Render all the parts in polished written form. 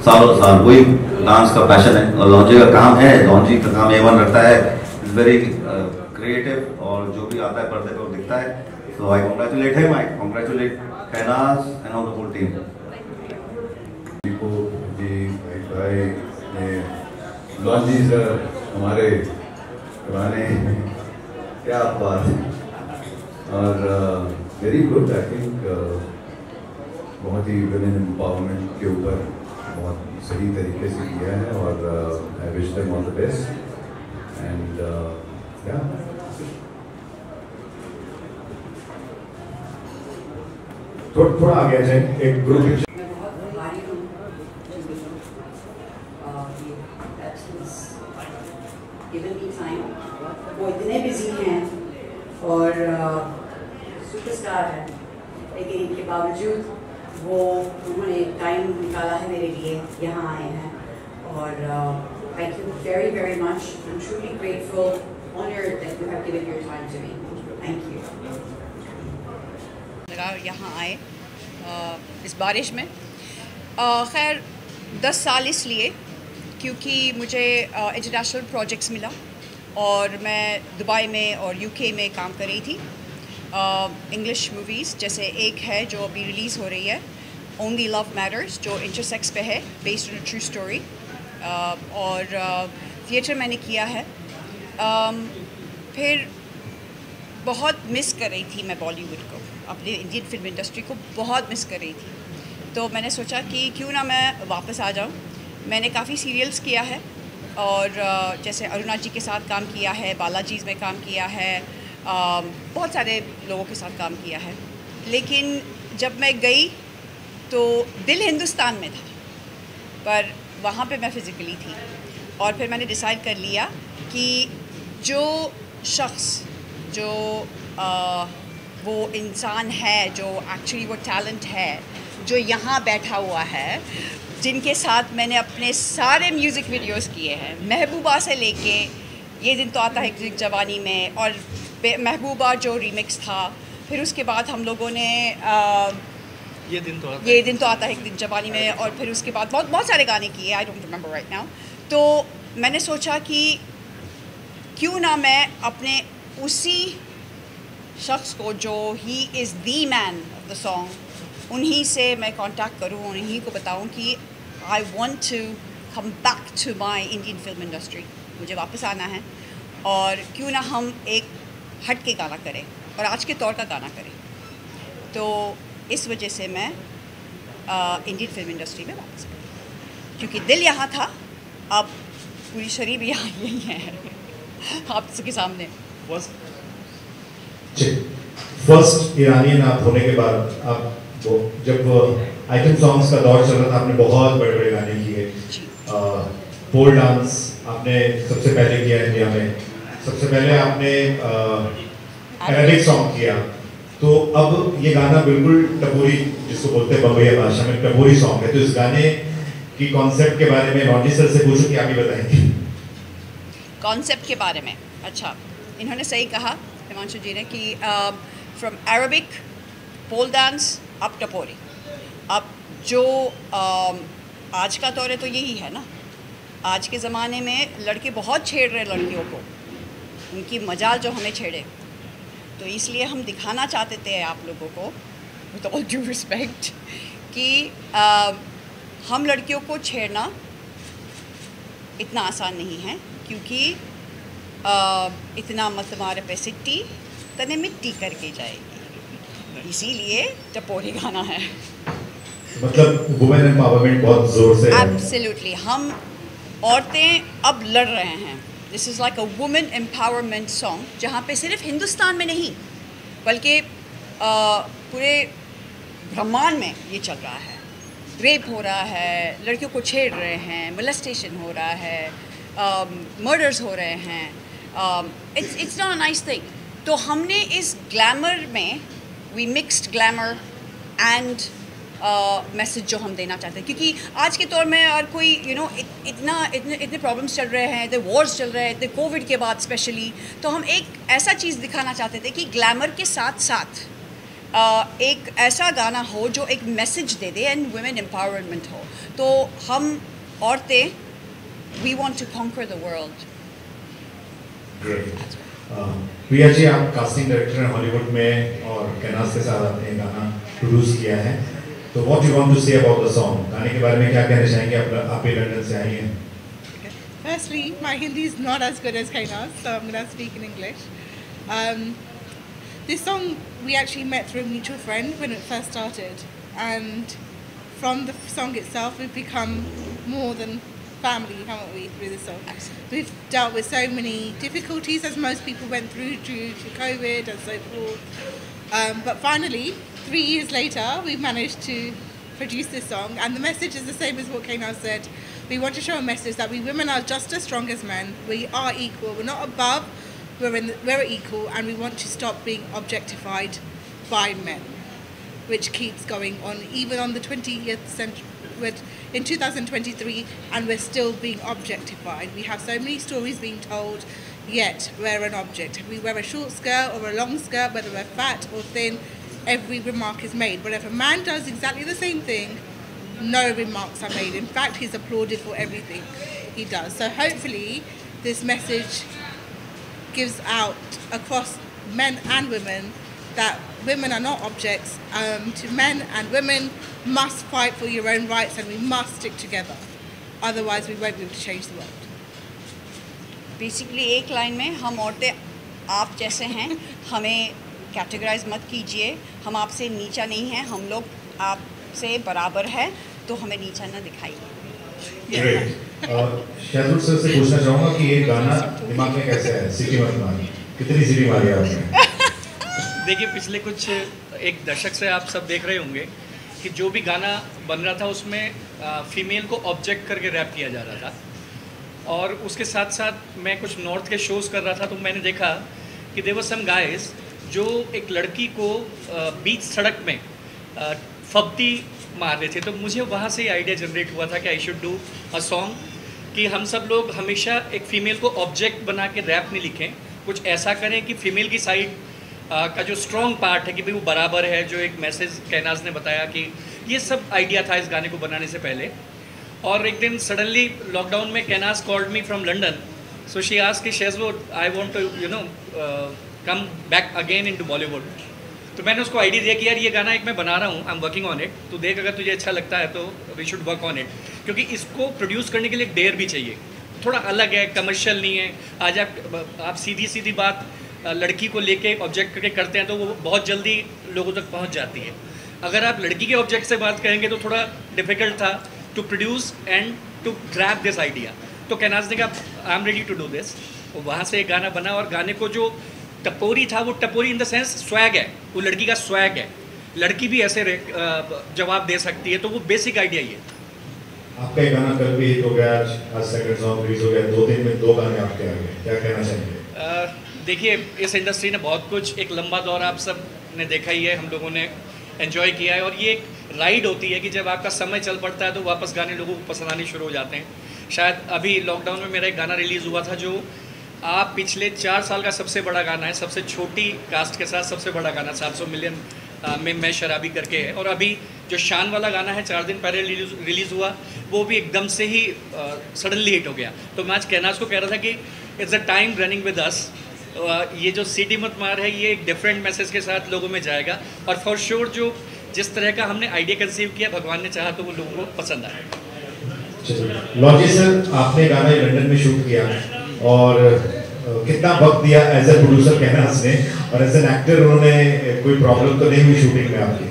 सालों साल वही डांस का पैशन है और लॉन्जी का काम है, लॉन्जी का काम A1 रखता है, इट्स वेरी क्रिएटिव और जो भी आता है पर्दे पर दिखता है। So I congratulate him, I congratulate Kainaz and all the whole team. लॉन्जी sir हमारे पुराने क्या बात है और वेरी गुड। आई थिंक बहुत ही वुमेन एम्पावरमेंट के ऊपर बहुत सही तरीके से किया है और I wish them all the best and या थोड़ा आगे आ जाए एक ग्रुप। वो इतने बिजी हैं और सुपरस्टार हैं, लेकिन इनके बावजूद वो उन्होंने टाइम निकाला है मेरे लिए, यहाँ आए हैं और thank you very very much. I am truly grateful, honoured that you have given your time to me. Thank you. यहाँ आए इस बारिश में, खैर 10 साल इसलिए क्योंकि मुझे इंटरनेशनल प्रोजेक्ट्स मिला और मैं दुबई में और यूके में काम कर रही थी। इंग्लिश मूवीज़ जैसे एक है जो अभी रिलीज़ हो रही है, ओनली लव मैटर्स, जो इंटरसेक्स पे है, based on a true story, और थिएटर मैंने किया है। फिर बहुत मिस कर रही थी मैं बॉलीवुड को, अपने इंडियन फिल्म इंडस्ट्री को बहुत मिस कर रही थी, तो मैंने सोचा कि क्यों ना मैं वापस आ जाऊँ। मैंने काफ़ी सीरियल्स किया है और जैसे अरुणा जी के साथ काम किया है, बालाजी में काम किया है, बहुत सारे लोगों के साथ काम किया है, लेकिन जब मैं गई तो दिल हिंदुस्तान में था पर वहाँ पे मैं फ़िज़िकली थी। और फिर मैंने डिसाइड कर लिया कि जो शख्स जो वो इंसान है, जो एक्चुअली वो टैलेंट है जो यहाँ बैठा हुआ है, जिनके साथ मैंने अपने सारे म्यूज़िक वीडियोस किए हैं, महबूबा से लेके ये दिन तो आता है एक जवानी में, और महबूबा जो रीमिक्स था, फिर उसके बाद हम लोगों ने ये दिन तो आता है एक दिन जवानी में, और फिर उसके बाद बहुत सारे गाने किए, I don't remember right now. तो मैंने सोचा कि क्यों ना मैं अपने उसी शख्स को जो he is the man of the song, उन्हीं से मैं कांटेक्ट करूं, उन्हीं को बताऊं कि I want to come back to my Indian film industry, मुझे वापस आना है और क्यों ना हम एक हट के गाना करें और आज के तौर का गाना करें। तो इस वजह से मैं इंडियन फिल्म इंडस्ट्री में वापस आई, क्योंकि दिल यहाँ था, अब पूरी शरीर भी यहाँ यही है आप सबके सामने। फर्स्ट ईरानियन आप होने के बाद आप जब आइटम सॉन्ग्स का दौर चल रहा था, आपने बहुत बड़े बड़े गाने किए। पोल डांस आपने सबसे पहले किया इंडिया में, सबसे पहले आपने अरेबिक सॉन्ग किया, तो अब ये गाना बिल्कुल टपोरी जिसको बोलते हैं बम्बई भाषा में टपोरी सॉन्ग है। तो इस गाने की कॉन्सेप्ट के बारे में रॉन्जी सर से पूछूं कि आप ही बताएंगे। कॉन्सेप्ट के बारे में, अच्छा, इन्होंने सही कहा हिमांशु जी ने कि फ्रॉम अरेबिक पोल डांस अब टपोरी। अब जो आज का दौर है तो यही है ना, आज के ज़माने में लड़के बहुत छेड़ रहे लड़कियों को, उनकी मजाल जो हमें छेड़े, तो इसलिए हम दिखाना चाहते थे आप लोगों को विद ऑल ड्यू रिस्पेक्ट कि हम लड़कियों को छेड़ना इतना आसान नहीं है, क्योंकि इतना मत मार पे सिट्टी तने मिट्टी करके जाएगी, इसीलिए टपोरी गाना है। मतलब वुमेन एम्पावरमेंट बहुत जोर से। एब्सोल्युटली, हम औरतें अब लड़ रहे हैं। This is like a women empowerment song, जहाँ पे सिर्फ हिंदुस्तान में नहीं बल्कि पूरे ब्रह्मांड में ये चल रहा है। रेप हो रहा है, लड़कियों को छेड़ रहे हैं, मोलेस्टेशन हो रहा है, मर्डर्स हो रहे हैं, it's not a nice thing. तो हमने इस ग्लैमर में we mixed glamour and message जो हम देना चाहते हैं, क्योंकि आज के दौर में और कोई इतने प्रॉब्लम्स चल रहे हैं, इतने वॉर्स चल रहे हैं, इतने कोविड के बाद स्पेशली, तो हम एक ऐसा चीज़ दिखाना चाहते थे कि ग्लैमर के साथ साथ एक ऐसा गाना हो जो एक मैसेज दे दे एंड वुमेन एम्पावरमेंट हो। तो हम औरतें, we want to conquer the world. Priya ji, आप कास्टिंग डायरेक्टर हैं हॉलीवुड में और कैनास के साथ आपने गाना प्रोड्यूस किया है, तो what you want to say about the song? गाने के बारे में क्या कहना चाहेंगे? आप ये लंदन से आई हैं। Firstly, my Hindi is not as good as Kainas, so I'm going to speak in English. This song we actually met through a mutual friend when it first started, and from the song itself we've become more than family, haven't we, through this song? We've dealt with so many difficulties, as most people went through due to COVID and so forth. But finally, 3 years later, we've managed to produce this song, and the message is the same as what Kainas said. We want to show a message that we women are just as strong as men. We are equal. We're not above. We're equal, and we want to stop being objectified by men, which keeps going on even on the 20th century. In 2023, and we're still being objectified. We have so many stories being told, yet we're an object. We wear a short skirt or a long skirt, whether we're fat or thin, every remark is made. But if a man does exactly the same thing, no remarks are made. In fact, he's applauded for everything he does. So hopefully this message gives out across men and women that women are not objects. To men and women, must fight for your own rights, and we must stick together. Otherwise we won't be able to change the world. Basically एक line में, हम औरतें आप जैसे हैं, हमें categorise मत कीजिए। हम आपसे नीचा नहीं हैं, हम लोग आपसे बराबर है, तो हमें नीचा ना दिखाइए। शहजूर सर से पूछना चाहूँगा कि ये गाना दिमाग में कैसे है? सीटी मत मारी, कितनी सीटी मारी आपने? देखिए, पिछले कुछ एक दशक से आप सब देख रहे होंगे कि जो भी गाना बन रहा था उसमें फीमेल को ऑब्जेक्ट करके रैप किया जा रहा था। और उसके साथ साथ मैं कुछ नॉर्थ के शोज़ कर रहा था, तो मैंने देखा कि देयर वर सम गाइस जो एक लड़की को बीच सड़क में फब्ती मार रहे थे। तो मुझे वहाँ से आइडिया जनरेट हुआ था कि I should do a song कि हम सब लोग हमेशा एक फ़ीमेल को ऑब्जेक्ट बना के रैप नहीं लिखें, कुछ ऐसा करें कि फ़ीमेल की साइड का जो स्ट्रॉन्ग पार्ट है कि भाई वो बराबर है, जो एक मैसेज कैनाज ने बताया कि ये सब आइडिया था इस गाने को बनाने से पहले। और एक दिन सडनली लॉकडाउन में Kainaz called me from London, so she asked कि she would I want to come back again into Bollywood. तो मैंने उसको आइडिया दिया कि यार ये गाना एक मैं बना रहा हूँ, I am working on it, तो देख अगर तुझे अच्छा लगता है तो we should work on it, क्योंकि इसको प्रोड्यूस करने के लिए एक डेयर भी चाहिए, थोड़ा अलग है, कमर्शियल नहीं है। आज आप सीधी सीधी बात लड़की को लेके ऑब्जेक्ट करके करते हैं तो वो बहुत जल्दी लोगों तक पहुँच जाती है। अगर आप लड़की के ऑब्जेक्ट से बात करेंगे तो थोड़ा डिफ़िकल्ट था to produce and to grab this idea. तो कैनाज ने कहा I am ready to do this, वहाँ से एक गाना बना। और गाने को जो टपोरी था, वो टपोरी इन द सेंस स्वैग है, वो लड़की का स्वैग है, लड़की भी ऐसे जवाब दे सकती है, तो वो बेसिक आइडिया ही है। आपका ये गाना कल भी हिट हो गया, आज सेकंड सॉन्ग रिलीज हो गया, 2 दिन में 2 गाने आपके आ गए, क्या कहना चाहेंगे? देखिए, इस इंडस्ट्री ने बहुत कुछ, एक लंबा दौर आप सब ने देखा ही है, हम लोगों ने एंजॉय किया है, और ये एक राइड होती है कि जब आपका समय चल पड़ता है तो वापस गाने लोगों को पसंद आने शुरू हो जाते हैं। शायद अभी लॉकडाउन में मेरा एक गाना रिलीज़ हुआ था जो आप पिछले 4 साल का सबसे बड़ा गाना है, सबसे छोटी कास्ट के साथ सबसे बड़ा गाना 700 मिलियन में मैं शराबी करके है। और अभी जो शान वाला गाना है 4 दिन पहले रिलीज़ हुआ, वो भी एकदम से ही सडनली हिट हो गया। तो मैं आज कैनाज को कह रहा था कि it's a time running with us, ये जो सिटी मत मार है ये एक डिफरेंट मैसेज के साथ लोगों में जाएगा, और फॉर श्योर जो जिस तरह का हमने आइडिया कंसीव किया, भगवान ने चाहा तो वो लोगों को पसंद आया। लॉजी सर, आपने गाना लंदन में शूट किया और कितना वक्त दिया एज ए प्रोड्यूसर कैनाज ने, और एज एन एक्टर उन्होंने कोई प्रॉब्लम तो नहीं हुई शूटिंग में आपकी?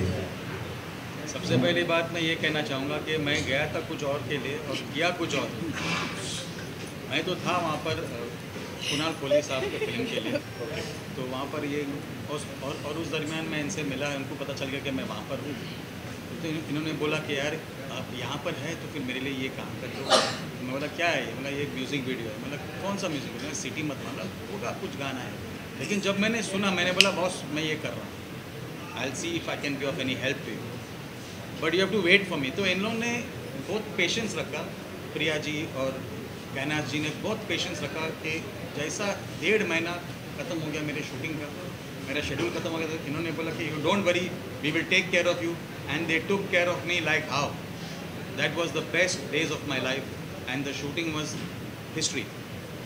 सबसे पहली बात मैं ये कहना चाहूँगा कि मैं गया था कुछ और के लिए और किया कुछ और। मैं तो था वहाँ पर कुणाल कोहली साहब के फिल्म के लिए, तो वहाँ पर ये और उस दरमियान मैं इनसे मिला, उनको पता चल गया कि मैं वहाँ पर हूँ, तो इन्होंने बोला कि यार आप यहाँ पर हैं तो फिर मेरे लिए ये काम कर दो। मैं बोला क्या है ये? मतलब ये एक म्यूज़िक वीडियो है। मतलब कौन सा म्यूज़िक वीडियो? सिटी मत मार होगा, कुछ गाना है। लेकिन जब मैंने सुना, मैंने बोला बॉस मैं ये कर रहा हूँ, I will see if I can be of any help to you, but you have to wait for me. तो इन लोगों ने बहुत पेशेंस रखा, प्रिया जी और कैनाज जी ने बहुत पेशेंस रखा कि जैसा 1.5 महीना ख़त्म हो गया मेरे शूटिंग का, मेरा शेड्यूल खत्म हो गया था, इन्होंने बोला कि you don't worry, we will take care of you, and they took care of me like how. That was the best days of my life, and the shooting was history.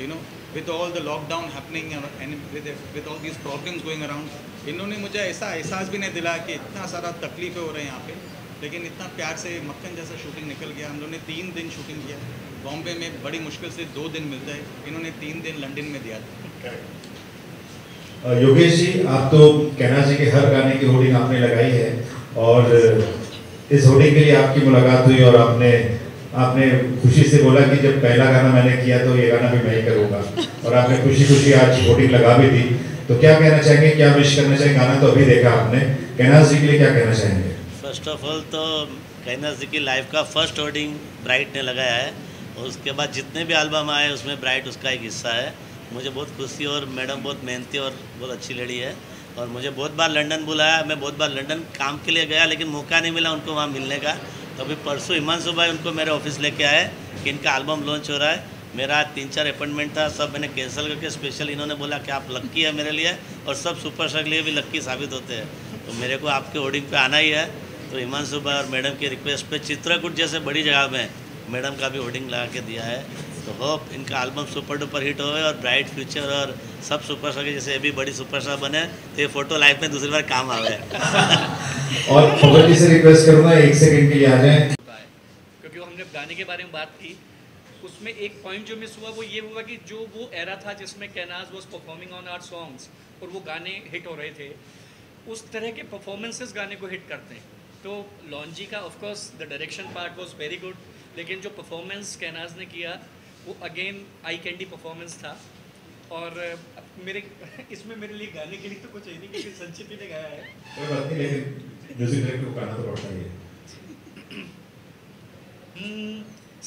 You know, with all the lockdown happening and with all these problems going around, इन्होंने मुझे ऐसा एहसास भी नहीं दिलाया कि इतना सारा तकलीफ़ें हो रहे हैं यहाँ पे, लेकिन इतना प्यार से मक्खन जैसा शूटिंग निकल गया. हम लोगों ने 3 दिन शूटिंग किया. बॉम्बे में बड़ी मुश्किल से 2 दिन मिलता है, इन्होंने 3 दिन लंदन में दिया था. योगेश जी, आप तो कहना जी के हर गाने की होर्डिंग आपने लगाई है, और इस होर्डिंग के लिए आपकी मुलाकात हुई और आपने खुशी से बोला कि जब पहला गाना मैंने किया तो ये गाना भी मैं ही करूँगा, और आपने खुशी खुशी आज होर्डिंग लगा भी दी. तो क्या कहना चाहेंगे, क्या विश करना चाहेंगे? गाना तो अभी देखा आपने, कैनाज जी के लिए क्या कहना चाहेंगे? फर्स्ट ऑफ ऑल तो कैनाज जी की लाइफ का फर्स्ट होर्डिंग ब्राइट ने लगाया है, और उसके बाद जितने भी एल्बम आए उसमें ब्राइट उसका एक हिस्सा है. मुझे बहुत खुशी, और मैडम बहुत मेहनती और बहुत अच्छी लड़ी है, और मुझे बहुत बार लंदन बुलाया. मैं बहुत बार लंदन काम के लिए गया, लेकिन मौका नहीं मिला उनको वहाँ मिलने का. तो अभी परसों हिमांशु भाई उनको मेरे ऑफिस लेके आए कि इनका एल्बम लॉन्च हो रहा है. मेरा 3-4 अपॉइंटमेंट था, सब मैंने कैंसिल करके स्पेशल इन्होंने बोला कि आप लक्की है मेरे लिए, और सब सुपरस्टार के लिए भी लक्की साबित होते हैं. तो मेरे को आपके होर्डिंग पे आना ही है. तो हिमांशु भाई और मैडम की रिक्वेस्ट पे चित्रकूट जैसे बड़ी जगह में मैडम का भी होर्डिंग लगा के दिया है. तो होप इनका एल्बम सुपर डुपर हिट होवे और ब्राइट फ्यूचर और सब सुपरस्टार के जैसे अभी बड़ी सुपरस्टार बने, तो ये फोटो लाइफ में दूसरी बार काम आवे. और पवन जी से रिक्वेस्ट करूंगा 1 सेकंड के लिए आ जाएं, क्योंकि हमने गाने के बारे में बात की, उसमें एक पॉइंट जो मिस हुआ वो ये हुआ कि जो वो एरा था जिसमें Kainaz was performing on our songs और वो गाने हिट हो रहे थे, उस तरह के परफॉर्मेंसेस गाने को हिट करते हैं. तो लॉन्जी का of course the direction part was very good, लेकिन जो परफॉर्मेंस कैनाज ने किया वो अगेन आई कैंडी परफॉर्मेंस था. और मेरे इसमें मेरे लिए गाने के लिए तो कुछ है नहीं, क्योंकि संचित ने गाया है. कोई बात नहीं, लेकिन म्यूजिक डायरेक्टर को गाना तो पड़ता ही है.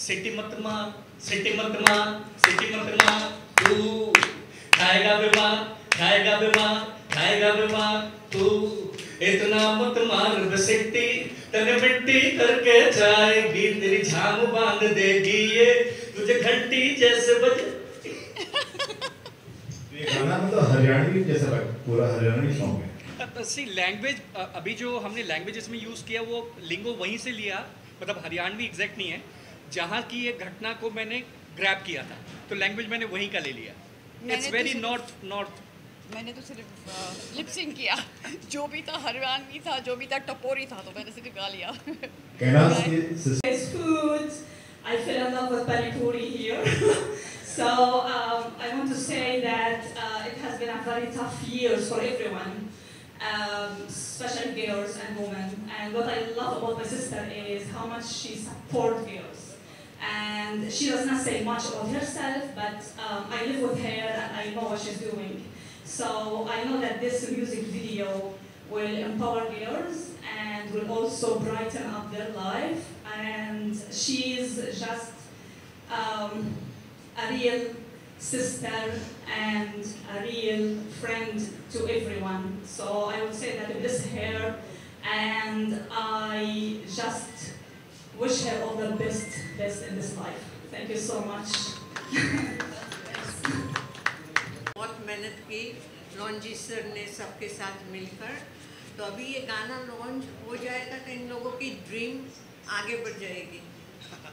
सिटी मत मार, सिटी मत मार, सिटी मत मार, तू खाएगा बीमार, खाएगा बीमार, खाएगा बीमार, तू इतना मत मार सिटी, तने मिट्टी करके जाएगी, तेरी झाम बांध देगी ये, तुझे घंटी जैसे बजे. ये गाना मतलब हरियाणवी जैसा लग, पूरा हरियाणवी सॉन्ग है. सी लैंग्वेज, अभी जो हमने लैंग्वेजेस में यूज़ किया वो लिंगो वहीं से लिया, मतलब हरियाणवी एग्जैक्ट नहीं है. जहाँ की ये घटना को मैंने ग्रैब किया था, तो लैंग्वेज मैंने वहीं का ले लिया. It's very north. मैंने तो सिर्फ लिप सिंक किया, जो भी था हरियाणवी था, जो भी था टपोरी था, तो मैंने सिर्फ गा लिया. Food. I fell in love with Pani Puri here. So I want to say that it has been a very tough years for everyone, especially girls and women. And what I love about my sister is how much she supports girls. And she does not say much about herself, but I live with her and I know what she's doing. So I know that this music video will empower girls and will also brighten up their life. And she's just a real sister and a real friend to everyone. So I would say that I bless her, and I just wish her all the best in this life. Thank you so much. बहुत मेहनत की लॉन्जी sir ने सबके साथ मिलकर. तो अभी ये गाना लॉन्च हो जाएगा तो इन लोगों की ड्रीम आगे बढ़ जाएगी,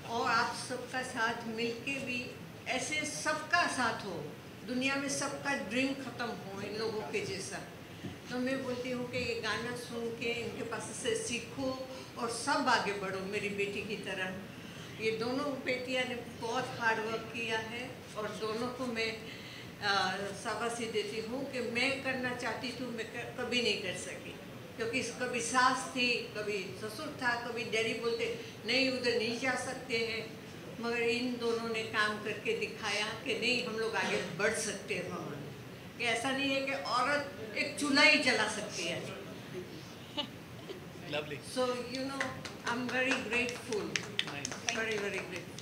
और आप सबका साथ मिलके भी ऐसे सबका साथ हो, दुनिया में सबका ड्रीम ख़त्म हो इन लोगों के जैसा. तो मैं बोलती हूँ कि ये गाना सुन के इनके पास से सीखो और सब आगे बढ़ो मेरी बेटी की तरह. ये दोनों बेटियाँ ने बहुत हार्ड वर्क किया है, और दोनों को मैं शाबाशी देती हूँ कि मैं करना चाहती थी, मैं कभी नहीं कर सकी, क्योंकि कभी सास थी, कभी ससुर था, कभी डैडी बोलते नहीं उधर नहीं जा सकते हैं, मगर इन दोनों ने काम करके दिखाया कि नहीं हम लोग आगे बढ़ सकते हैं भगवान. कि ऐसा नहीं है कि औरत एक चूल्हा ही जला सकती है. Lovely. So you know I'm very grateful, very very grateful.